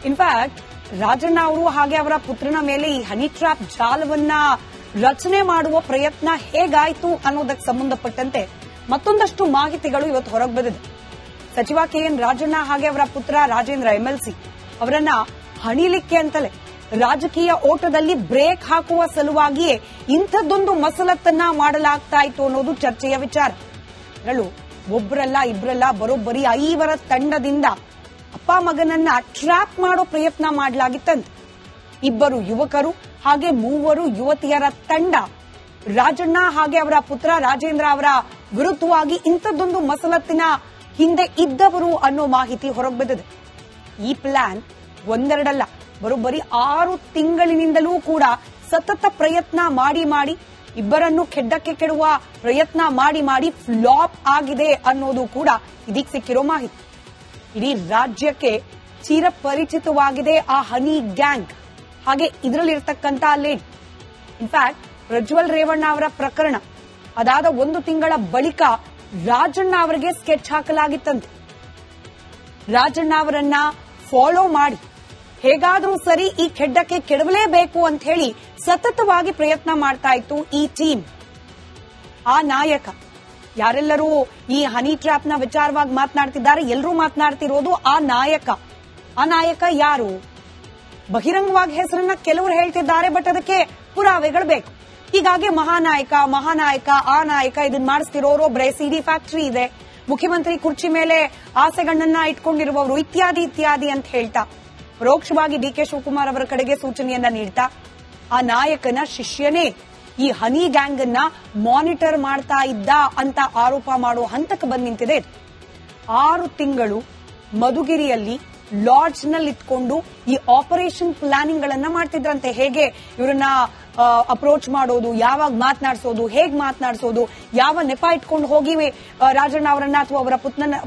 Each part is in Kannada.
ಇನ್ಫ್ಯಾಕ್ಟ್ ರಾಜಣ್ಣ ಅವರು ಹಾಗೆ ಅವರ ಪುತ್ರನ ಮೇಲೆ ಈ ಹನಿ ಟ್ರ್ಯಾಪ್ ಜಾಲವನ್ನ ರಚನೆ ಮಾಡುವ ಪ್ರಯತ್ನ ಹೇಗಾಯಿತು ಅನ್ನೋದಕ್ಕೆ ಸಂಬಂಧಪಟ್ಟಂತೆ ಮತ್ತೊಂದಷ್ಟು ಮಾಹಿತಿಗಳು ಇವತ್ತು ಹೊರಗೆ ಬಂದಿದೆ. ಸಚಿವ ಕೆಎನ್ ರಾಜಣ್ಣ ಹಾಗೆ ಅವರ ಪುತ್ರ ರಾಜೇಂದ್ರ ಎಂಎಲ್ಸಿ ಅವರನ್ನ ಹಣಿಲಿಕ್ಕೆ ಅಂತಲೇ ರಾಜಕೀಯ ಓಟದಲ್ಲಿ ಬ್ರೇಕ್ ಹಾಕುವ ಸಲುವಾಗಿಯೇ ಇಂಥದ್ದೊಂದು ಮಸಲತ್ತನ್ನ ಮಾಡಲಾಗ್ತಾ ಇತ್ತು ಅನ್ನೋದು ಚರ್ಚೆಯ ವಿಚಾರ. ಒಬ್ಬರಲ್ಲ ಇಬ್ಬರಲ್ಲ ಬರೋಬ್ಬರಿ 5 ತಂಡದಿಂದ ಅಪ್ಪ ಮಗನನ್ನ ಟ್ರ್ಯಾಪ್ ಮಾಡೋ ಪ್ರಯತ್ನ ಮಾಡಲಾಗಿತ್ತಂತೆ. 2 ಯುವಕರು ಹಾಗೆ 3 ಯುವತಿಯರ ತಂಡ ರಾಜಣ್ಣ ಹಾಗೆ ಅವರ ಪುತ್ರ ರಾಜೇಂದ್ರ ಅವರ ವಿರುದ್ಧವಾಗಿ ಇಂಥದ್ದೊಂದು ಮಸಲತ್ತಿನ ಹಿಂದೆ ಇದ್ದವರು ಅನ್ನೋ ಮಾಹಿತಿ ಹೊರಗೆ ಬಂದಿದೆ. ಈ ಪ್ಲಾನ್ ಒಂದೆರಡಲ್ಲ, ಬರೋಬ್ಬರಿ 6 ತಿಂಗಳಿನಿಂದಲೂ ಕೂಡ ಸತತ ಪ್ರಯತ್ನ ಮಾಡಿ ಇಬ್ಬರನ್ನು ಕೆಡ್ಡಕ್ಕೆ ಕೆಡುವ ಪ್ರಯತ್ನ ಮಾಡಿ ಫ್ಲಾಪ್ ಆಗಿದೆ ಅನ್ನೋದು ಕೂಡ ಇದೀಗ ಸಿಕ್ಕಿರೋ ಮಾಹಿತಿ. ಇಡೀ ರಾಜ್ಯಕ್ಕೆ ಚಿರಪರಿಚಿತವಾಗಿದೆ ಆ ಹನಿ ಗ್ಯಾಂಗ್, ಹಾಗೆ ಇದರಲ್ಲಿರ್ತಕ್ಕಂಥ ಲೇಡಿ. ಇನ್ಫ್ಯಾಕ್ಟ್ ಪ್ರಜ್ವಲ್ ರೇವಣ್ಣ ಅವರ ಪ್ರಕರಣ ಅದಾದ 1 ತಿಂಗಳ ಬಳಿಕ ರಾಜಣ್ಣ ಅವರಿಗೆ ಸ್ಕೆಚ್ ಹಾಕಲಾಗಿತ್ತಂತೆ. ರಾಜಣ್ಣ ಅವರನ್ನ ಫಾಲೋ ಮಾಡಿ ಹೇಗಾದ್ರೂ ಸರಿ ಈ ಕೆಡ್ಡಕ್ಕೆ ಕೆಡವಲೇಬೇಕು ಅಂತ ಹೇಳಿ ಸತತವಾಗಿ ಪ್ರಯತ್ನ ಮಾಡ್ತಾ ಇತ್ತು ಈ ಟೀಮ್. ಆ ನಾಯಕ, ಯಾರೆಲ್ಲರೂ ಈ ಹನಿ ಟ್ರ್ಯಾಪ್ ನ ವಿಚಾರವಾಗಿ ಮಾತನಾಡ್ತಿದ್ದಾರೆ, ಎಲ್ಲರೂ ಮಾತನಾಡ್ತಿರೋದು ಆ ನಾಯಕ ಯಾರು? ಬಹಿರಂಗವಾಗಿ ಹೆಸರನ್ನ ಕೆಲವರು ಹೇಳ್ತಿದ್ದಾರೆ, ಬಟ್ ಅದಕ್ಕೆ ಪುರಾವೆಗಳು ಬೇಕು. ಹೀಗಾಗಿ ಮಹಾನಾಯಕ ಆ ನಾಯಕ ಇದನ್ನ ಮಾಡಿಸ್ತಿರೋರೊಬ್ರೆ, ಸಿಡಿ ಫ್ಯಾಕ್ಟರಿ ಇದೆ, ಮುಖ್ಯಮಂತ್ರಿ ಕುರ್ಚಿ ಮೇಲೆ ಆಸೆಗಳನ್ನ ಇಟ್ಕೊಂಡಿರುವವರು, ಇತ್ಯಾದಿ ಅಂತ ಹೇಳ್ತಾ ಪರೋಕ್ಷವಾಗಿ ಡಿಕೆ ಶಿವಕುಮಾರ್ ಅವರ ಕಡೆಗೆ ಸೂಚನೆಯನ್ನ ನೀಡ್ತಾ ಆ ನಾಯಕನ ಶಿಷ್ಯನೇ ಈ ಹನಿ ಗ್ಯಾಂಗ್ ಅನ್ನ ಮಾನಿಟರ್ ಮಾಡ್ತಾ ಇದ್ದ ಅಂತ ಆರೋಪ ಮಾಡೋ ಹಂತಕ್ಕೆ ಬಂದು ನಿಂತಿದೆ. 6 ತಿಂಗಳು ಮಧುಗಿರಿಯಲ್ಲಿ ಲಾಡ್ಜ್ ನಲ್ಲಿ ಇಟ್ಕೊಂಡು ಈ ಆಪರೇಷನ್ ಪ್ಲಾನಿಂಗ್ ಗಳನ್ನ ಮಾಡ್ತಿದ್ರಂತೆ. ಹೇಗೆ ಇವರನ್ನ ಅಪ್ರೋಚ್ ಮಾಡೋದು, ಯಾವಾಗ ಮಾತನಾಡಿಸೋದು, ಹೇಗ್ ಮಾತನಾಡಿಸೋದು, ಯಾವ ನೆಪ ಇಟ್ಕೊಂಡು ಹೋಗಿ ರಾಜಣ್ಣ ಅವರನ್ನ ಅಥವಾ ಅವರ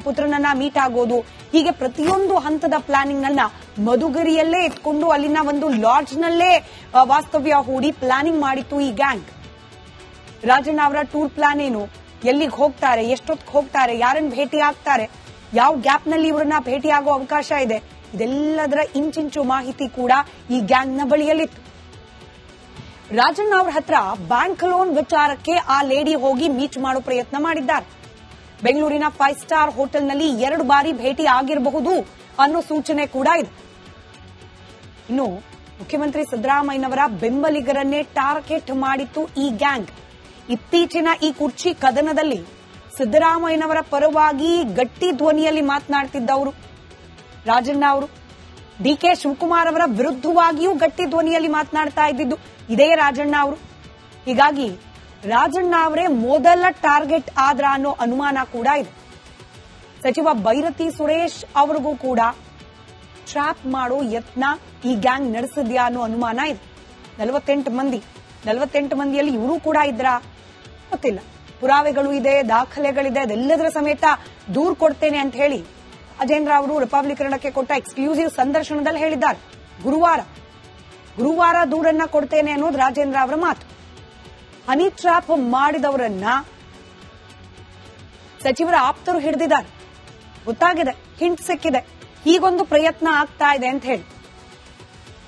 ಪುತ್ರನನ್ನ ಮೀಟ್ ಆಗೋದು, ಹೀಗೆ ಪ್ರತಿಯೊಂದು ಹಂತದ ಪ್ಲಾನಿಂಗ್ ನನ್ನ ಮಧುಗಿರಿಯಲ್ಲೇ ಇಟ್ಕೊಂಡು ಅಲ್ಲಿನ ಒಂದು ಲಾಡ್ಜ್ ನಲ್ಲೇ ವಾಸ್ತವ್ಯ ಹೂಡಿ ಪ್ಲಾನಿಂಗ್ ಮಾಡಿತ್ತು ಈ ಗ್ಯಾಂಗ್. ರಾಜಣ್ಣ ಅವರ ಟೂರ್ ಪ್ಲಾನ್ ಏನು, ಎಲ್ಲಿಗೆ ಹೋಗ್ತಾರೆ, ಎಷ್ಟೊತ್ತಿಗೆ ಹೋಗ್ತಾರೆ, ಯಾರನ್ನ ಭೇಟಿ ಆಗ್ತಾರೆ, ಯಾವ ಗ್ಯಾಪ್ ನಲ್ಲಿ ಇವರನ್ನ ಭೇಟಿ ಆಗೋ ಅವಕಾಶ ಇದೆ, ಇದೆಲ್ಲದರ ಇಂಚಿಂಚು ಮಾಹಿತಿ ಕೂಡ ಈ ಗ್ಯಾಂಗ್ ನ ಬಳಿಯಲ್ಲಿತ್ತು. ರಾಜಣ್ಣ ಅವರ ಹತ್ರ ಬ್ಯಾಂಕ್ ಲೋನ್ ವಿಚಾರಕ್ಕೆ ಆ ಲೇಡಿ ಹೋಗಿ ಮೀಟ್ ಮಾಡೋ ಪ್ರಯತ್ನ ಮಾಡಿದ್ದಾರೆ. ಬೆಂಗಳೂರಿನ 5 ಸ್ಟಾರ್ ಹೋಟೆಲ್ನಲ್ಲಿ 2 ಬಾರಿ ಭೇಟಿ ಆಗಿರಬಹುದು ಅನ್ನೋ ಸೂಚನೆ ಕೂಡ ಇದೆ. ಇನ್ನು ಮುಖ್ಯಮಂತ್ರಿ ಸಿದ್ದರಾಮಯ್ಯನವರ ಬೆಂಬಲಿಗರನ್ನೇ ಟಾರ್ಗೆಟ್ ಮಾಡಿತ್ತು ಈ ಗ್ಯಾಂಗ್. ಇತ್ತೀಚಿನ ಈ ಕುರ್ಚಿ ಕದನದಲ್ಲಿ ಸಿದ್ದರಾಮಯ್ಯನವರ ಪರವಾಗಿ ಗಟ್ಟಿ ಧ್ವನಿಯಲ್ಲಿ ಮಾತನಾಡ್ತಿದ್ದವರು ರಾಜಣ್ಣ ಅವರು. ಡಿಕೆ ಶಿವಕುಮಾರ್ ಅವರ ವಿರುದ್ಧವಾಗಿಯೂ ಗಟ್ಟಿ ಧ್ವನಿಯಲ್ಲಿ ಮಾತನಾಡ್ತಾ ಇದ್ದಿದ್ದು ಇದೇ ರಾಜಣ್ಣ ಅವರು. ಹೀಗಾಗಿ ರಾಜಣ್ಣ ಅವರೇ ಮೊದಲ ಟಾರ್ಗೆಟ್ ಆದ್ರ ಅನ್ನೋ ಅನುಮಾನ ಕೂಡ ಇದೆ. ಸಚಿವ ಬೈರತಿ ಸುರೇಶ್ ಅವರಿಗೂ ಕೂಡ ಟ್ರ್ಯಾಪ್ ಮಾಡೋ ಯತ್ನ ಈ ಗ್ಯಾಂಗ್ ನಡೆಸಿದ್ಯಾ ಅನ್ನೋ ಅನುಮಾನ ಇದೆ. 48 ಮಂದಿಯಲ್ಲಿ ಇವರು ಕೂಡ ಇದ್ರಾ ಗೊತ್ತಿಲ್ಲ. ಪುರಾವೆಗಳು ಇದೆ, ದಾಖಲೆಗಳಿದೆ, ಅದೆಲ್ಲದರ ಸಮೇತ ದೂರು ಕೊಡ್ತೇನೆ ಅಂತ ಹೇಳಿ ರಾಜೇಂದ್ರ ಅವರು ರಿಪಬ್ಲಿಕ್ ಕನ್ನಡಕ್ಕೆ ಕೊಟ್ಟ ಎಕ್ಸ್ಕ್ಲೂಸಿವ್ ಸಂದರ್ಶನದಲ್ಲಿ ಹೇಳಿದ್ದಾರೆ. ಗುರುವಾರ ದೂರನ್ನ ಕೊಡ್ತೇನೆ ಅನ್ನೋದು ರಾಜೇಂದ್ರ ಅವರ ಮಾತು. ಹನಿ ಟ್ರ್ಯಾಪ್ ಮಾಡಿದವರನ್ನ ಸಚಿವರ ಆಪ್ತರು ಹಿಡಿದಿದ್ದಾರೆ, ಗೊತ್ತಾಗಿದೆ, ಹಿಂಟ್ ಸಿಕ್ಕಿದೆ, ಹೀಗೊಂದು ಪ್ರಯತ್ನ ಆಗ್ತಾ ಇದೆ ಅಂತ ಹೇಳಿ.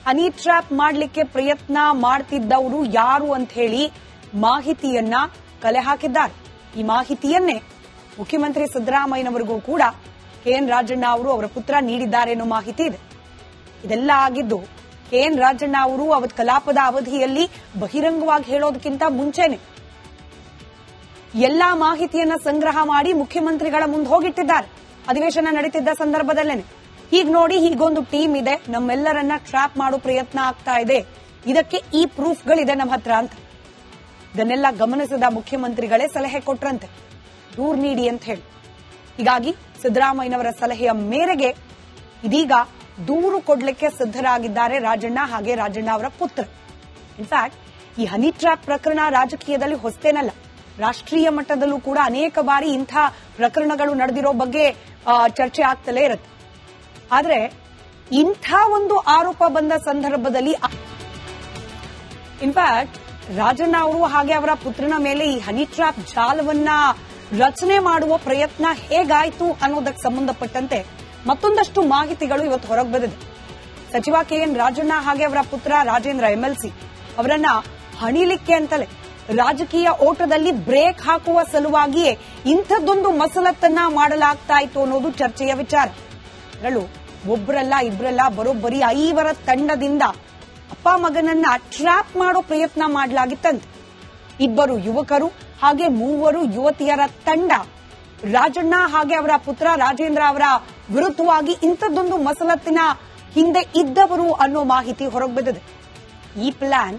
ಹನಿ ಟ್ರ್ಯಾಪ್ ಮಾಡಲಿಕ್ಕೆ ಪ್ರಯತ್ನ ಮಾಡ್ತಿದ್ದವರು ಯಾರು ಅಂತ ಹೇಳಿ ಮಾಹಿತಿಯನ್ನ ಕಲೆ ಹಾಕಿದ್ದಾರೆ. ಈ ಮಾಹಿತಿಯನ್ನೇ ಮುಖ್ಯಮಂತ್ರಿ ಸಿದ್ದರಾಮಯ್ಯನವರಿಗೂ ಕೂಡ ಕೆಎನ್ ರಾಜಣ್ಣ ಅವರು ಅವರ ಪುತ್ರ ನೀಡಿದ್ದಾರೆ ಅನ್ನೋ ಮಾಹಿತಿ ಇದೆ. ಇದೆಲ್ಲ ಆಗಿದ್ದು ಕೆಎನ್ ರಾಜಣ್ಣ ಅವರು ಅವತ್ತು ಕಲಾಪದ ಅವಧಿಯಲ್ಲಿ ಬಹಿರಂಗವಾಗಿ ಹೇಳೋದಕ್ಕಿಂತ ಮುಂಚೆನೆ ಎಲ್ಲಾ ಮಾಹಿತಿಯನ್ನ ಸಂಗ್ರಹ ಮಾಡಿ ಮುಖ್ಯಮಂತ್ರಿಗಳ ಮುಂದೆ ಹೋಗಿಟ್ಟಿದ್ದಾರೆ. ಅಧಿವೇಶನ ನಡೀತಿದ್ದ ಸಂದರ್ಭದಲ್ಲೇನೆ ಈಗ ನೋಡಿ, ಹೀಗೊಂದು ಟೀಮ್ ಇದೆ, ನಮ್ಮೆಲ್ಲರನ್ನ ಟ್ರ್ಯಾಪ್ ಮಾಡೋ ಪ್ರಯತ್ನ ಆಗ್ತಾ ಇದೆ, ಇದಕ್ಕೆ ಈ ಪ್ರೂಫ್ಗಳಿದೆ ನಮ್ಮ ಹತ್ರ ಅಂತ. ಇದನ್ನೆಲ್ಲ ಗಮನಿಸಿದ ಮುಖ್ಯಮಂತ್ರಿಗಳೇ ಸಲಹೆ ಕೊಟ್ರಂತೆ, ದೂರು ನೀಡಿ ಅಂತ ಹೇಳಿ. ಹೀಗಾಗಿ ಸಿದ್ದರಾಮಯ್ಯನವರ ಸಲಹೆಯ ಮೇರೆಗೆ ಇದೀಗ ದೂರು ಕೊಡ್ಲಿಕ್ಕೆ ಸಿದ್ದರಾಗಿದ್ದಾರೆ ರಾಜಣ್ಣ ಹಾಗೆ ರಾಜಣ್ಣ ಅವರ ಪುತ್ರ. ಇನ್ಫ್ಯಾಕ್ಟ್ ಈ ಹನಿ ಟ್ರ್ಯಾಪ್ ಪ್ರಕರಣ ರಾಜಕೀಯದಲ್ಲಿ ಹೊಸತೇನಲ್ಲ, ರಾಷ್ಟ್ರೀಯ ಮಟ್ಟದಲ್ಲೂ ಕೂಡ ಅನೇಕ ಬಾರಿ ಇಂಥ ಪ್ರಕರಣಗಳು ನಡೆದಿರೋ ಬಗ್ಗೆ ಚರ್ಚೆ ಆಗ್ತಲೇ ಇರುತ್ತೆ. ಆದ್ರೆ ಇಂಥ ಒಂದು ಆರೋಪ ಬಂದ ಸಂದರ್ಭದಲ್ಲಿ ಇನ್ಫ್ಯಾಕ್ಟ್ ರಾಜಣ್ಣ ಅವರು ಹಾಗೆ ಅವರ ಪುತ್ರನ ಮೇಲೆ ಈ ಹನಿ ಟ್ರ್ಯಾಪ್ ಜಾಲವನ್ನ ರಚನೆ ಮಾಡುವ ಪ್ರಯತ್ನ ಹೇಗಾಯಿತು ಅನ್ನೋದಕ್ಕೆ ಸಂಬಂಧಪಟ್ಟಂತೆ ಮತ್ತೊಂದಷ್ಟು ಮಾಹಿತಿಗಳು ಇವತ್ತು ಹೊರಗೆ ಬಂದಿದೆ. ಸಚಿವ ಕೆಎನ್ ರಾಜಣ್ಣ ಹಾಗೆ ಅವರ ಪುತ್ರ ರಾಜೇಂದ್ರ ಎಂಎಲ್ಸಿ ಅವರನ್ನ ಹಣಿಲಿಕ್ಕೆ ಅಂತಲೇ ರಾಜಕೀಯ ಓಟದಲ್ಲಿ ಬ್ರೇಕ್ ಹಾಕುವ ಸಲುವಾಗಿಯೇ ಇಂಥದ್ದೊಂದು ಮಸಲತ್ತನ್ನ ಮಾಡಲಾಗ್ತಾ ಇತ್ತು ಅನ್ನೋದು ಚರ್ಚೆಯ ವಿಚಾರ. ಅದರಲ್ಲೂ ಒಬ್ಬರಲ್ಲ ಇಬ್ಬರಲ್ಲ ಬರೋಬ್ಬರಿ 5 ತಂಡದಿಂದ ಅಪ್ಪ ಮಗನನ್ನ ಟ್ರ್ಯಾಪ್ ಮಾಡೋ ಪ್ರಯತ್ನ ಮಾಡಲಾಗಿತ್ತಂತೆ. 2 ಯುವಕರು ಹಾಗೆ 3 ಯುವತಿಯರ ತಂಡ ರಾಜಣ್ಣ ಹಾಗೆ ಅವರ ಪುತ್ರ ರಾಜೇಂದ್ರ ಅವರ ವಿರುದ್ಧವಾಗಿ ಇಂಥದ್ದೊಂದು ಮಸಲತ್ತಿನ ಹಿಂದೆ ಇದ್ದವರು ಅನ್ನೋ ಮಾಹಿತಿ ಹೊರಬಿದ್ದಿದೆ. ಈ ಪ್ಲಾನ್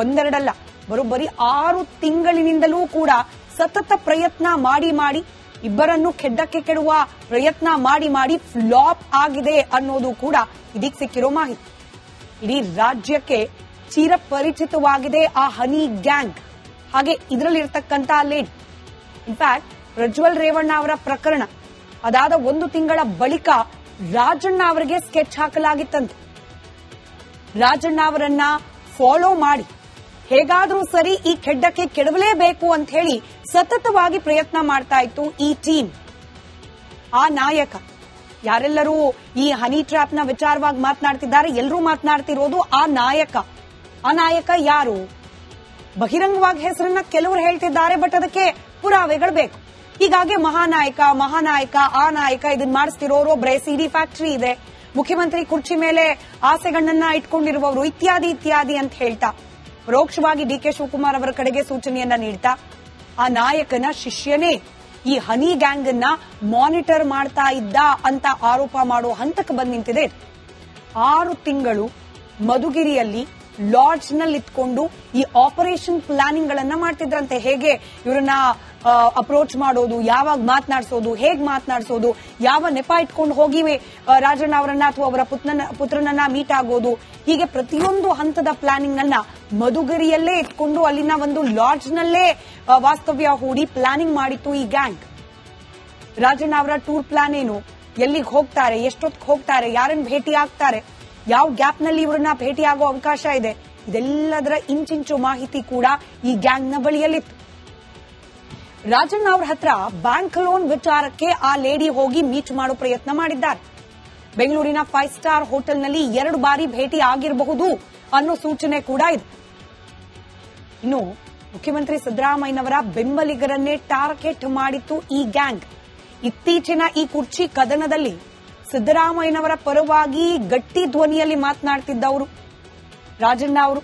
ಒಂದೆರಡಲ್ಲ, ಬರೋಬ್ಬರಿ 6 ತಿಂಗಳಿನಿಂದಲೂ ಕೂಡ ಸತತ ಪ್ರಯತ್ನ ಮಾಡಿ ಇಬ್ಬರನ್ನು ಕೆಡ್ಡಕ್ಕೆ ಕೆಡುವ ಪ್ರಯತ್ನ ಮಾಡಿ ಫ್ಲಾಪ್ ಆಗಿದೆ ಅನ್ನೋದು ಕೂಡ ಇದೀಗ ಸಿಕ್ಕಿರೋ ಮಾಹಿತಿ. ಇಡೀ ರಾಜ್ಯಕ್ಕೆ ಚಿರಪರಿಚಿತವಾಗಿದೆ ಆ ಹನಿ ಗ್ಯಾಂಗ್, ಹಾಗೆ ಇದರಲ್ಲಿರ್ತಕ್ಕಂಥ ಲೇಡಿ. ಇನ್ಫ್ಯಾಕ್ಟ್ ಪ್ರಜ್ವಲ್ ರೇವಣ್ಣ ಅವರ ಪ್ರಕರಣ ಅದಾದ 1 ತಿಂಗಳ ಬಳಿಕ ರಾಜಣ್ಣ ಅವರಿಗೆ ಸ್ಕೆಚ್ ಹಾಕಲಾಗಿತ್ತಂತೆ. ರಾಜಣ್ಣ ಅವರನ್ನ ಫಾಲೋ ಮಾಡಿ ಹೇಗಾದ್ರೂ ಸರಿ ಈ ಕೆಡ್ಡಕ್ಕೆ ಕೆಡವಲೇಬೇಕು ಅಂತ ಹೇಳಿ ಸತತವಾಗಿ ಪ್ರಯತ್ನ ಮಾಡ್ತಾ ಇತ್ತು ಈ ಟೀಮ್. ಆ ನಾಯಕ, ಯಾರೆಲ್ಲರೂ ಈ ಹನಿ ಟ್ರ್ಯಾಪ್ ನ ವಿಚಾರವಾಗಿ ಮಾತನಾಡ್ತಿದ್ದಾರೆ, ಎಲ್ಲರೂ ಮಾತನಾಡ್ತಿರೋದು ಆ ನಾಯಕ ಯಾರು? ಬಹಿರಂಗವಾಗಿ ಹೆಸರನ್ನ ಕೆಲವರು ಹೇಳ್ತಿದ್ದಾರೆ, ಬಟ್ ಅದಕ್ಕೆ ಪುರಾವೆಗಳು ಬೇಕು. ಹೀಗಾಗಿ ಮಹಾನಾಯಕ ಆ ನಾಯಕ ಇದನ್ನ ಮಾಡಿಸ್ತಿರೋರು ಒಬ್ಬರೇ, ಸಿಡಿ ಫ್ಯಾಕ್ಟರಿ ಇದೆ, ಮುಖ್ಯಮಂತ್ರಿ ಕುರ್ಚಿ ಮೇಲೆ ಆಸೆಗಳನ್ನ ಇಟ್ಕೊಂಡಿರುವವರು ಇತ್ಯಾದಿ ಅಂತ ಹೇಳ್ತಾ ಪರೋಕ್ಷವಾಗಿ ಡಿಕೆ ಶಿವಕುಮಾರ್ ಅವರ ಕಡೆಗೆ ಸೂಚನೆಯನ್ನ ನೀಡ್ತಾ ಆ ನಾಯಕನ ಶಿಷ್ಯನೇ ಈ ಹನಿ ಗ್ಯಾಂಗ್ ಅನ್ನ ಮಾನಿಟರ್ ಮಾಡ್ತಾ ಇದ್ದ ಅಂತ ಆರೋಪ ಮಾಡೋ ಹಂತಕ್ಕೆ ಬಂದು ನಿಂತಿದೆ. 6 ತಿಂಗಳು ಮಧುಗಿರಿಯಲ್ಲಿ ಲಾಡ್ಜ್ ನಲ್ಲಿ ಇಟ್ಕೊಂಡು ಈ ಆಪರೇಷನ್ ಪ್ಲಾನಿಂಗ್ ಗಳನ್ನ ಮಾಡ್ತಿದ್ರಂತೆ. ಹೇಗೆ ಇವರನ್ನ ಅಪ್ರೋಚ್ ಮಾಡೋದು, ಯಾವಾಗ ಮಾತನಾಡಿಸೋದು, ಹೇಗ್ ಮಾತನಾಡಿಸೋದು, ಯಾವ ನೆಪ ಇಟ್ಕೊಂಡು ಹೋಗಿ ರಾಜಣ್ಣ ಅವರನ್ನ ಅಥವಾ ಅವರ ಪುತ್ರನನ್ನ ಮೀಟ್ ಆಗೋದು, ಹೀಗೆ ಪ್ರತಿಯೊಂದು ಹಂತದ ಪ್ಲಾನಿಂಗ್ ಅನ್ನ ಮಧುಗಿರಿಯಲ್ಲೇ ಇಟ್ಕೊಂಡು ಅಲ್ಲಿನ ಒಂದು ಲಾಡ್ಜ್ ನಲ್ಲೇ ವಾಸ್ತವ್ಯ ಹೂಡಿ ಪ್ಲಾನಿಂಗ್ ಮಾಡಿತ್ತು ಈ ಗ್ಯಾಂಗ್. ರಾಜಣ್ಣ ಅವರ ಟೂರ್ ಪ್ಲಾನ್ ಏನು, ಎಲ್ಲಿಗೆ ಹೋಗ್ತಾರೆ, ಎಷ್ಟೊತ್ತಿಗೆ ಹೋಗ್ತಾರೆ, ಯಾರನ್ನ ಭೇಟಿ ಆಗ್ತಾರೆ, ಯಾವ ಗ್ಯಾಪ್ ನಲ್ಲಿ ಇವರನ್ನ ಭೇಟಿಯಾಗೋ ಅವಕಾಶ ಇದೆ, ಇದೆಲ್ಲದರ ಇಂಚಿಂಚು ಮಾಹಿತಿ ಕೂಡ ಈ ಗ್ಯಾಂಗ್ ನ ಬಳಿಯಲ್ಲಿತ್ತು. ರಾಜಣ್ಣ ಅವ್ರ ಹತ್ರ ಬ್ಯಾಂಕ್ ಲೋನ್ ವಿಚಾರಕ್ಕೆ ಆ ಲೇಡಿ ಹೋಗಿ ಮೀಟ್ ಮಾಡೋ ಪ್ರಯತ್ನ ಮಾಡಿದ್ದಾರೆ. ಬೆಂಗಳೂರಿನ 5 ಸ್ಟಾರ್ ಹೋಟೆಲ್ನಲ್ಲಿ 2 ಬಾರಿ ಭೇಟಿ ಆಗಿರಬಹುದು ಅನ್ನೋ ಸೂಚನೆ ಕೂಡ ಇದೆ. ಇನ್ನು ಮುಖ್ಯಮಂತ್ರಿ ಸಿದ್ದರಾಮಯ್ಯನವರ ಬೆಂಬಲಿಗರನ್ನೇ ಟಾರ್ಗೆಟ್ ಮಾಡಿತ್ತು ಈ ಗ್ಯಾಂಗ್. ಇತ್ತೀಚಿನ ಈ ಕುರ್ಚಿ ಕದನದಲ್ಲಿ ಸಿದ್ದರಾಮಯ್ಯನವರ ಪರವಾಗಿ ಗಟ್ಟಿ ಧ್ವನಿಯಲ್ಲಿ ಮಾತನಾಡ್ತಿದ್ದವರು ರಾಜಣ್ಣ ಅವರು.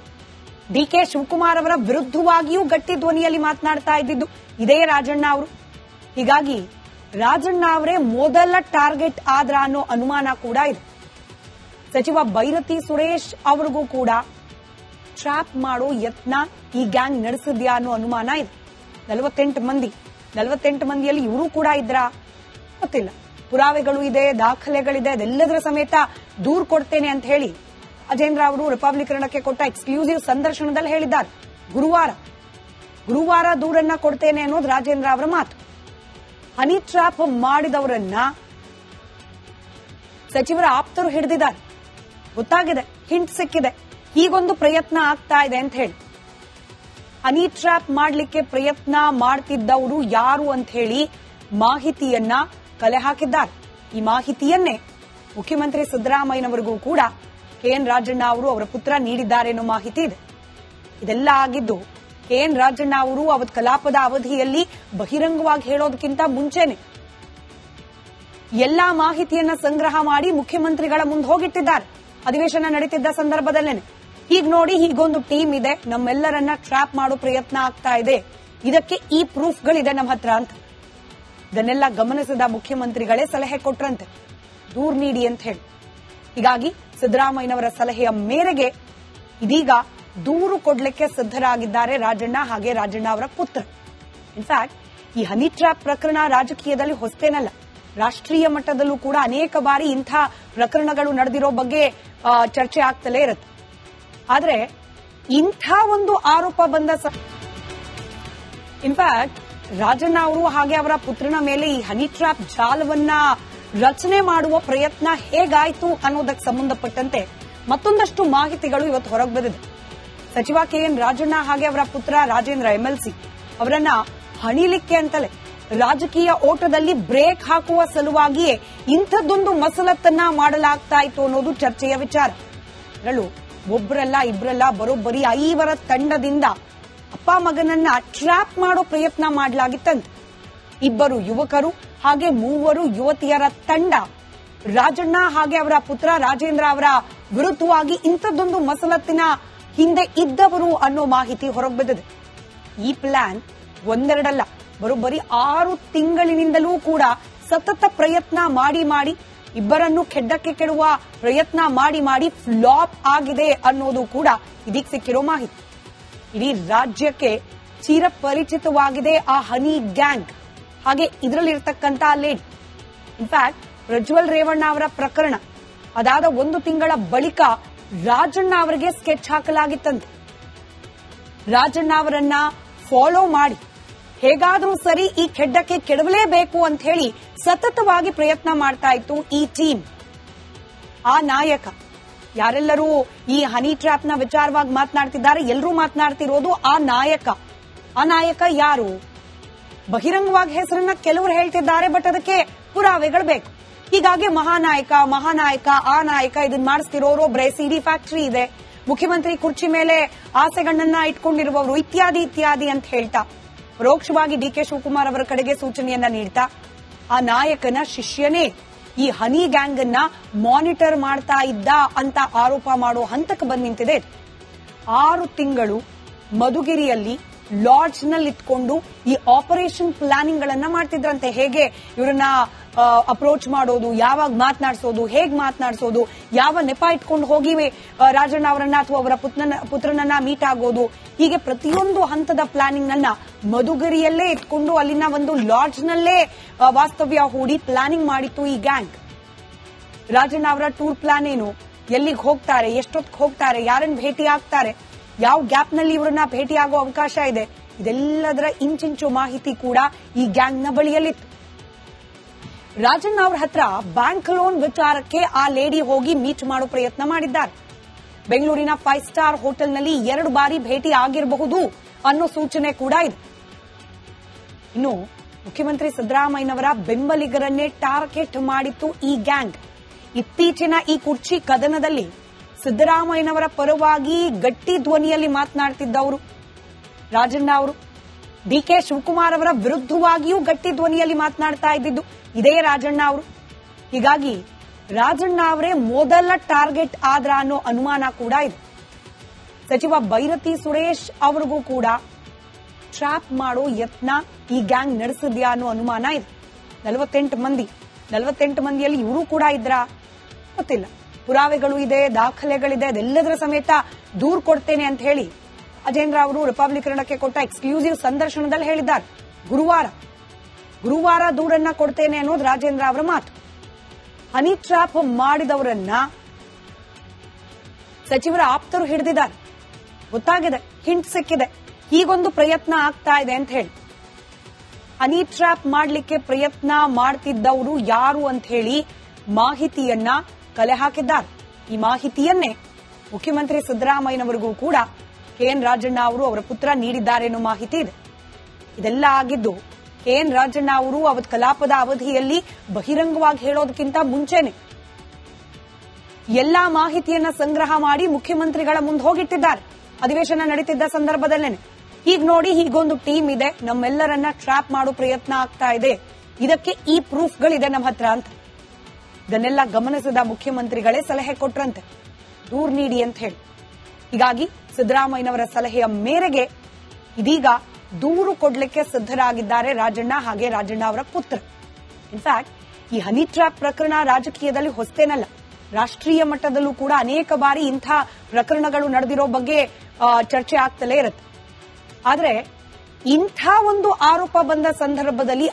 ಡಿಕೆ ಶಿವಕುಮಾರ್ ಅವರ ವಿರುದ್ಧವಾಗಿಯೂ ಗಟ್ಟಿ ಧ್ವನಿಯಲ್ಲಿ ಮಾತನಾಡ್ತಾ ಇದ್ದಿದ್ದು ಇದೇ ರಾಜಣ್ಣ ಅವರು. ಹೀಗಾಗಿ ರಾಜಣ್ಣ ಅವರೇ ಮೊದಲ ಟಾರ್ಗೆಟ್ ಆದ್ರ ಅನ್ನೋ ಅನುಮಾನ ಕೂಡ ಇದೆ. ಸಚಿವ ಬೈರತಿ ಸುರೇಶ್ ಅವರಿಗೂ ಕೂಡ ಟ್ರ್ಯಾಪ್ ಮಾಡೋ ಯತ್ನ ಈ ಗ್ಯಾಂಗ್ ನಡೆಸಿದ್ಯಾ ಅನ್ನೋ ಅನುಮಾನ ಇದೆ. 48 ಮಂದಿಯಲ್ಲಿ ಇವರು ಕೂಡ ಇದ್ರಾ ಗೊತ್ತಿಲ್ಲ. ಪುರಾವೆಗಳು ಇದೆ, ದಾಖಲೆಗಳಿದೆ, ಅದೆಲ್ಲದರ ಸಮೇತ ದೂರು ಕೊಡ್ತೇನೆ ಅಂತ ಹೇಳಿ ಅಜೇಂದ್ರ ಅವರು ರಿಪಬ್ಲಿಕ್ ಕನ್ನಡಕ್ಕೆ ಕೊಟ್ಟ ಎಕ್ಸ್ಕ್ಲೂಸಿವ್ ಸಂದರ್ಶನದಲ್ಲಿ ಹೇಳಿದ್ದಾರೆ. ಗುರುವಾರ ದೂರನ್ನ ಕೊಡ್ತೇನೆ ಅನ್ನೋದು ರಾಜೇಂದ್ರ ಅವರ ಮಾತು. ಹನಿ ಟ್ರ್ಯಾಪ್ ಮಾಡಿದವರನ್ನ ಸಚಿವರ ಆಪ್ತರು ಹಿಡಿದಿದ್ದಾರೆ, ಗೊತ್ತಾಗಿದೆ, ಹಿಂಟ್ ಸಿಕ್ಕಿದೆ, ಹೀಗೊಂದು ಪ್ರಯತ್ನ ಆಗ್ತಾ ಇದೆ ಅಂತ ಹೇಳಿ. ಹನಿ ಟ್ರ್ಯಾಪ್ ಮಾಡಲಿಕ್ಕೆ ಪ್ರಯತ್ನ ಮಾಡ್ತಿದ್ದವರು ಯಾರು ಅಂತ ಹೇಳಿ ಮಾಹಿತಿಯನ್ನ ಕಲೆ ಹಾಕಿದ್ದಾರೆ. ಈ ಮಾಹಿತಿಯನ್ನೇ ಮುಖ್ಯಮಂತ್ರಿ ಸಿದ್ದರಾಮಯ್ಯನವರಿಗೂ ಕೂಡ ಕೆಎನ್ ರಾಜಣ್ಣ ಅವರು ಅವರ ಪುತ್ರ ನೀಡಿದ್ದಾರೆ ಅನ್ನೋ ಮಾಹಿತಿ ಇದೆ. ಇದೆಲ್ಲ ಆಗಿದ್ದು ಕೆಎನ್ ರಾಜಣ್ಣ ಅವರು ಅವತ್ತು ಕಲಾಪದ ಅವಧಿಯಲ್ಲಿ ಬಹಿರಂಗವಾಗಿ ಹೇಳೋದಕ್ಕಿಂತ ಮುಂಚೆನೆ ಎಲ್ಲಾ ಮಾಹಿತಿಯನ್ನ ಸಂಗ್ರಹ ಮಾಡಿ ಮುಖ್ಯಮಂತ್ರಿಗಳ ಮುಂದೆ ಹೋಗಿಟ್ಟಿದ್ದಾರೆ. ಅಧಿವೇಶನ ನಡೀತಿದ್ದ ಸಂದರ್ಭದಲ್ಲೇನೆ ಹೀಗ್ ನೋಡಿ, ಹೀಗೊಂದು ಟೀಮ್ ಇದೆ, ನಮ್ಮೆಲ್ಲರನ್ನ ಟ್ರ್ಯಾಪ್ ಮಾಡೋ ಪ್ರಯತ್ನ ಆಗ್ತಾ ಇದೆ, ಇದಕ್ಕೆ ಈ ಪ್ರೂಫ್ಗಳಿದೆ ನಮ್ಮ ಹತ್ರ ಅಂತ. ಇದನ್ನೆಲ್ಲ ಗಮನಿಸಿದ ಮುಖ್ಯಮಂತ್ರಿಗಳೇ ಸಲಹೆ ಕೊಟ್ರಂತೆ, ದೂರು ನೀಡಿ ಅಂತ ಹೇಳಿ. ಹೀಗಾಗಿ ಸಿದ್ದರಾಮಯ್ಯನವರ ಸಲಹೆಯ ಮೇರೆಗೆ ಇದೀಗ ದೂರು ಕೊಡ್ಲಿಕ್ಕೆ ಸಿದ್ದರಾಗಿದ್ದಾರೆ ರಾಜಣ್ಣ ಹಾಗೆ ರಾಜಣ್ಣ ಅವರ ಪುತ್ರ. ಇನ್ಫ್ಯಾಕ್ಟ್ ಈ ಹನಿ ಟ್ರ್ಯಾಪ್ ಪ್ರಕರಣ ರಾಜಕೀಯದಲ್ಲಿ ಹೊಸತೇನಲ್ಲ, ರಾಷ್ಟ್ರೀಯ ಮಟ್ಟದಲ್ಲೂ ಕೂಡ ಅನೇಕ ಬಾರಿ ಇಂಥ ಪ್ರಕರಣಗಳು ನಡೆದಿರೋ ಬಗ್ಗೆ ಚರ್ಚೆ ಆಗ್ತಲೇ ಇರುತ್ತೆ. ಆದ್ರೆ ಇಂಥ ಒಂದು ಆರೋಪ ಬಂದ ಇನ್ಫ್ಯಾಕ್ಟ್ ರಾಜಣ್ಣ ಅವರು ಹಾಗೆ ಅವರ ಪುತ್ರನ ಮೇಲೆ ಈ ಹನಿ ಟ್ರ್ಯಾಪ್ ಜಾಲವನ್ನ ರಚನೆ ಮಾಡುವ ಪ್ರಯತ್ನ ಹೇಗಾಯ್ತು ಅನ್ನೋದಕ್ಕೆ ಸಂಬಂಧಪಟ್ಟಂತೆ ಮತ್ತೊಂದಷ್ಟು ಮಾಹಿತಿಗಳು ಇವತ್ತು ಹೊರಗೆ ಬಂದಿದೆ. ಸಚಿವ ಕೆಎನ್ ರಾಜಣ್ಣ ಹಾಗೆ ಅವರ ಪುತ್ರ ರಾಜೇಂದ್ರ ಎಂಎಲ್ಸಿ ಅವರನ್ನ ಹಣಿಲಿಕ್ಕೆ ಅಂತಲೇ ರಾಜಕೀಯ ಓಟದಲ್ಲಿ ಬ್ರೇಕ್ ಹಾಕುವ ಸಲುವಾಗಿಯೇ ಇಂಥದ್ದೊಂದು ಮಸಲತ್ತನ್ನ ಮಾಡಲಾಗ್ತಾ ಇತ್ತು ಅನ್ನೋದು ಚರ್ಚೆಯ ವಿಚಾರ. ಅದರಲ್ಲೂ ಒಬ್ಬರಲ್ಲ ಇಬ್ಬರಲ್ಲ ಬರೋಬ್ಬರಿ 5 ತಂಡದಿಂದ ಅಪ್ಪ ಮಗನನ್ನ ಟ್ರ್ಯಾಪ್ ಮಾಡೋ ಪ್ರಯತ್ನ ಮಾಡಲಾಗಿತ್ತಂತೆ. 2 ಯುವಕರು ಹಾಗೆ 3 ಯುವತಿಯರ ತಂಡ ರಾಜಣ್ಣ ಹಾಗೆ ಅವರ ಪುತ್ರ ರಾಜೇಂದ್ರ ಅವರ ವಿರುದ್ಧವಾಗಿ ಇಂಥದ್ದೊಂದು ಮಸಲತ್ತಿನ ಹಿಂದೆ ಇದ್ದವರು ಅನ್ನೋ ಮಾಹಿತಿ ಹೊರಬಿದ್ದಿದೆ. ಈ ಪ್ಲಾನ್ ಒಂದೆರಡಲ್ಲ, ಬರೋಬ್ಬರಿ 6 ತಿಂಗಳಿನಿಂದಲೂ ಕೂಡ ಸತತ ಪ್ರಯತ್ನ ಮಾಡಿ ಇಬ್ಬರನ್ನು ಕೆಡ್ಡಕ್ಕೆ ಕೆಡುವ ಪ್ರಯತ್ನ ಮಾಡಿ ಫ್ಲಾಪ್ ಆಗಿದೆ ಅನ್ನೋದು ಕೂಡ ಇದೀಗ ಸಿಕ್ಕಿರೋ ಮಾಹಿತಿ. ಇಡೀ ರಾಜ್ಯಕ್ಕೆ ಚಿರಪರಿಚಿತವಾಗಿದೆ ಆ ಹನಿ ಗ್ಯಾಂಗ್, ಹಾಗೆ ಇದರಲ್ಲಿರ್ತಕ್ಕಂಥ ಲೇಡಿ. ಇನ್ಫ್ಯಾಕ್ಟ್ ಪ್ರಜ್ವಲ್ ರೇವಣ್ಣ ಅವರ ಪ್ರಕರಣ ಅದಾದ 1 ತಿಂಗಳ ಬಳಿಕ ರಾಜಣ್ಣ ಅವರಿಗೆ ಸ್ಕೆಚ್ ಹಾಕಲಾಗಿತ್ತಂತೆ. ರಾಜಣ್ಣ ಅವರನ್ನ ಫಾಲೋ ಮಾಡಿ ಹೇಗಾದ್ರೂ ಸರಿ ಈ ಕೆಡ್ಡಕ್ಕೆ ಕೆಡವಲೇಬೇಕು ಅಂತ ಹೇಳಿ ಸತತವಾಗಿ ಪ್ರಯತ್ನ ಮಾಡ್ತಾ ಇತ್ತು ಈ ಟೀಮ್. ಆ ನಾಯಕ, ಯಾರೆಲ್ಲರೂ ಈ ಹನಿ ಟ್ರ್ಯಾಪ್ ನ ವಿಚಾರವಾಗಿ ಮಾತನಾಡ್ತಿದ್ದಾರೆ, ಎಲ್ಲರೂ ಮಾತನಾಡ್ತಿರೋದು ಆ ನಾಯಕ ಯಾರು? ಬಹಿರಂಗವಾಗಿ ಹೆಸರನ್ನ ಕೆಲವರು ಹೇಳ್ತಿದ್ದಾರೆ, ಬಟ್ ಅದಕ್ಕೆ ಪುರಾವೆಗಳು ಬೇಕು. ಹೀಗಾಗಿ ಮಹಾನಾಯಕ ಆ ನಾಯಕ ಇದನ್ನ ಮಾಡಿಸ್ತಿರೋರು ಒಬ್ರೆ, ಸಿಡಿ ಫ್ಯಾಕ್ಟರಿ ಇದೆ, ಮುಖ್ಯಮಂತ್ರಿ ಕುರ್ಚಿ ಮೇಲೆ ಆಸೆಗಳನ್ನ ಇಟ್ಕೊಂಡಿರುವವರು, ಇತ್ಯಾದಿ ಅಂತ ಹೇಳ್ತಾ ಪರೋಕ್ಷವಾಗಿ ಡಿಕೆ ಶಿವಕುಮಾರ್ ಅವರ ಕಡೆಗೆ ಸೂಚನೆಯನ್ನ ನೀಡ್ತಾ ಆ ನಾಯಕನ ಶಿಷ್ಯನೇ ಈ ಹನಿ ಗ್ಯಾಂಗ್ ಅನ್ನ ಮಾನಿಟರ್ ಮಾಡ್ತಾ ಇದ್ದ ಅಂತ ಆರೋಪ ಮಾಡೋ ಹಂತಕ್ಕೆ ಬಂದು ನಿಂತಿದೆ. 6 ತಿಂಗಳು ಮಧುಗಿರಿಯಲ್ಲಿ ಲಾಡ್ಜ್ ನಲ್ಲಿ ಇಟ್ಕೊಂಡು ಈ ಆಪರೇಷನ್ ಪ್ಲಾನಿಂಗ್ ಗಳನ್ನ ಮಾಡ್ತಿದ್ರಂತೆ. ಹೇಗೆ ಇವರನ್ನ ಅಪ್ರೋಚ್ ಮಾಡೋದು, ಯಾವಾಗ ಮಾತನಾಡಿಸೋದು, ಹೇಗ್ ಮಾತನಾಡಿಸೋದು, ಯಾವ ನೆಪ ಇಟ್ಕೊಂಡು ಹೋಗಿ ರಾಜಣ್ಣ ಅವರನ್ನ ಅಥವಾ ಅವರ ಪುತ್ರನನ್ನ ಮೀಟ್ ಆಗೋದು, ಹೀಗೆ ಪ್ರತಿಯೊಂದು ಹಂತದ ಪ್ಲಾನಿಂಗ್ ನನ್ನ ಮಧುಗಿರಿಯಲ್ಲೇ ಇಟ್ಕೊಂಡು ಅಲ್ಲಿನ ಒಂದು ಲಾಡ್ಜ್ ನಲ್ಲೇ ವಾಸ್ತವ್ಯ ಹೂಡಿ ಪ್ಲಾನಿಂಗ್ ಮಾಡಿತ್ತು ಈ ಗ್ಯಾಂಗ್. ರಾಜಣ್ಣ ಅವರ ಟೂರ್ ಪ್ಲಾನ್ ಏನು, ಎಲ್ಲಿಗೆ ಹೋಗ್ತಾರೆ, ಎಷ್ಟೊತ್ತಿಗೆ ಹೋಗ್ತಾರೆ, ಯಾರನ್ನ ಭೇಟಿ ಆಗ್ತಾರೆ, ಯಾವ ಗ್ಯಾಪ್ ನಲ್ಲಿ ಇವರನ್ನ ಭೇಟಿಯಾಗೋ ಅವಕಾಶ ಇದೆ, ಇದೆಲ್ಲದರ ಇಂಚಿಂಚು ಮಾಹಿತಿ ಕೂಡ ಈ ಗ್ಯಾಂಗ್ ನ ಬಳಿಯಲ್ಲಿತ್ತು. ರಾಜಣ್ಣ ಅವರ ಹತ್ರ ಬ್ಯಾಂಕ್ ಲೋನ್ ವಿಚಾರಕ್ಕೆ ಆ ಲೇಡಿ ಹೋಗಿ ಮೀಟ್ ಮಾಡೋ ಪ್ರಯತ್ನ ಮಾಡಿದ್ದಾರೆ. ಬೆಂಗಳೂರಿನ 5 ಸ್ಟಾರ್ ಹೋಟೆಲ್ನಲ್ಲಿ 2 ಬಾರಿ ಭೇಟಿ ಆಗಿರಬಹುದು ಅನ್ನೋ ಸೂಚನೆ ಕೂಡ ಇದೆ. ಇನ್ನು ಮುಖ್ಯಮಂತ್ರಿ ಸಿದ್ದರಾಮಯ್ಯನವರ ಬೆಂಬಲಿಗರನ್ನೇ ಟಾರ್ಗೆಟ್ ಮಾಡಿತ್ತು ಈ ಗ್ಯಾಂಗ್. ಇತ್ತೀಚಿನ ಈ ಕುರ್ಚಿ ಕದನದಲ್ಲಿ ಸಿದ್ದರಾಮಯ್ಯನವರ ಪರವಾಗಿ ಗಟ್ಟಿ ಧ್ವನಿಯಲ್ಲಿ ಮಾತನಾಡ್ತಿದ್ದವರು ರಾಜಣ್ಣ ಅವರು. ಡಿಕೆ ಶಿವಕುಮಾರ್ ಅವರ ವಿರುದ್ಧವಾಗಿಯೂ ಗಟ್ಟಿ ಧ್ವನಿಯಲ್ಲಿ ಮಾತನಾಡ್ತಾ ಇದ್ದಿದ್ದು ಇದೇ ರಾಜಣ್ಣ ಅವರು. ಹೀಗಾಗಿ ರಾಜಣ್ಣ ಅವರೇ ಮೊದಲ ಟಾರ್ಗೆಟ್ ಆದ್ರ ಅನ್ನೋ ಅನುಮಾನ ಕೂಡ ಇದೆ. ಸಚಿವ ಬೈರತಿ ಸುರೇಶ್ ಅವರಿಗೂ ಕೂಡ ಟ್ರ್ಯಾಪ್ ಮಾಡೋ ಯತ್ನ ಈ ಗ್ಯಾಂಗ್ ನಡೆಸಿದ್ಯಾ ಅನ್ನೋ ಅನುಮಾನ ಇದೆ. 48 ಮಂದಿಯಲ್ಲಿ ಇವರು ಕೂಡ ಇದ್ರಾ ಗೊತ್ತಿಲ್ಲ. ಪುರಾವೆಗಳು ಇದೆ, ದಾಖಲೆಗಳಿದೆ, ಅದೆಲ್ಲದರ ಸಮೇತ ದೂರು ಕೊಡ್ತೇನೆ ಅಂತ ಹೇಳಿ ಅಜೇಂದ್ರ ಅವರು ರಿಪಬ್ಲಿಕ್ ಕನ್ನಡಕ್ಕೆ ಕೊಟ್ಟ ಎಕ್ಸ್ಕ್ಲೂಸಿವ್ ಸಂದರ್ಶನದಲ್ಲಿ ಹೇಳಿದ್ದಾರೆ. ಗುರುವಾರ ದೂರನ್ನ ಕೊಡ್ತೇನೆ ಅನ್ನೋದು ರಾಜೇಂದ್ರ ಅವರ ಮಾತು. ಹನಿ ಟ್ರ್ಯಾಪ್ ಮಾಡಿದವರನ್ನ ಸಚಿವರ ಆಪ್ತರು ಹಿಡಿದಿದ್ದಾರೆ, ಗೊತ್ತಾಗಿದೆ, ಹಿಂಟ್ ಸಿಕ್ಕಿದೆ, ಹೀಗೊಂದು ಪ್ರಯತ್ನ ಆಗ್ತಾ ಇದೆ ಅಂತ ಹೇಳಿ. ಹನಿ ಟ್ರ್ಯಾಪ್ ಮಾಡಲಿಕ್ಕೆ ಪ್ರಯತ್ನ ಮಾಡ್ತಿದ್ದವರು ಯಾರು ಅಂತ ಹೇಳಿ ಮಾಹಿತಿಯನ್ನ ಕಲೆ ಹಾಕಿದ್ದಾರೆ. ಈ ಮಾಹಿತಿಯನ್ನೇ ಮುಖ್ಯಮಂತ್ರಿ ಸಿದ್ದರಾಮಯ್ಯನವರಿಗೂ ಕೂಡ ಕೆಎನ್ ರಾಜಣ್ಣ ಅವರು ಅವರ ಪುತ್ರ ನೀಡಿದ್ದಾರೆ ಅನ್ನೋ ಮಾಹಿತಿ ಇದೆ. ಇದೆಲ್ಲ ಆಗಿದ್ದು ಕೆಎನ್ ರಾಜಣ್ಣ ಅವರು ಅವತ್ತು ಕಲಾಪದ ಅವಧಿಯಲ್ಲಿ ಬಹಿರಂಗವಾಗಿ ಹೇಳೋದಕ್ಕಿಂತ ಮುಂಚೆನೆ ಎಲ್ಲಾ ಮಾಹಿತಿಯನ್ನ ಸಂಗ್ರಹ ಮಾಡಿ ಮುಖ್ಯಮಂತ್ರಿಗಳ ಮುಂದೆ ಹೋಗಿಟ್ಟಿದ್ದಾರೆ. ಅಧಿವೇಶನ ನಡೀತಿದ್ದ ಸಂದರ್ಭದಲ್ಲೇನೆ ಈಗ ನೋಡಿ, ಹೀಗೊಂದು ಟೀಮ್ ಇದೆ, ನಮ್ಮೆಲ್ಲರನ್ನ ಟ್ರ್ಯಾಪ್ ಮಾಡೋ ಪ್ರಯತ್ನ ಆಗ್ತಾ ಇದೆ, ಇದಕ್ಕೆ ಈ ಪ್ರೂಫ್ಗಳಿದೆ ನಮ್ಮ ಹತ್ರ ಅಂತ. ಇದನ್ನೆಲ್ಲ ಗಮನಿಸಿದ ಮುಖ್ಯಮಂತ್ರಿಗಳೇ ಸಲಹೆ ಕೊಟ್ರಂತೆ, ದೂರು ನೀಡಿ ಅಂತ ಹೇಳಿ. ಹೀಗಾಗಿ ಸಿದ್ದರಾಮಯ್ಯನವರ ಸಲಹೆಯ ಮೇರೆಗೆ ಇದೀಗ ದೂರು ಕೊಡ್ಲಿಕ್ಕೆ ಸಿದ್ದರಾಗಿದ್ದಾರೆ ರಾಜಣ್ಣ ಹಾಗೆ ರಾಜಣ್ಣ ಅವರ ಪುತ್ರ. ಇನ್ಫ್ಯಾಕ್ಟ್ ಈ ಹನಿ ಟ್ರ್ಯಾಪ್ ಪ್ರಕರಣ ರಾಜಕೀಯದಲ್ಲಿ ಹೊಸತೇನಲ್ಲ, ರಾಷ್ಟ್ರೀಯ ಮಟ್ಟದಲ್ಲೂ ಕೂಡ ಅನೇಕ ಬಾರಿ ಇಂಥ ಪ್ರಕರಣಗಳು ನಡೆದಿರೋ ಬಗ್ಗೆ ಚರ್ಚೆ ಆಗ್ತಲೇ ಇರುತ್ತೆ. ಆದ್ರೆ ಇಂಥ ಒಂದು ಆರೋಪ ಬಂದ ಸಂದರ್ಭದಲ್ಲಿ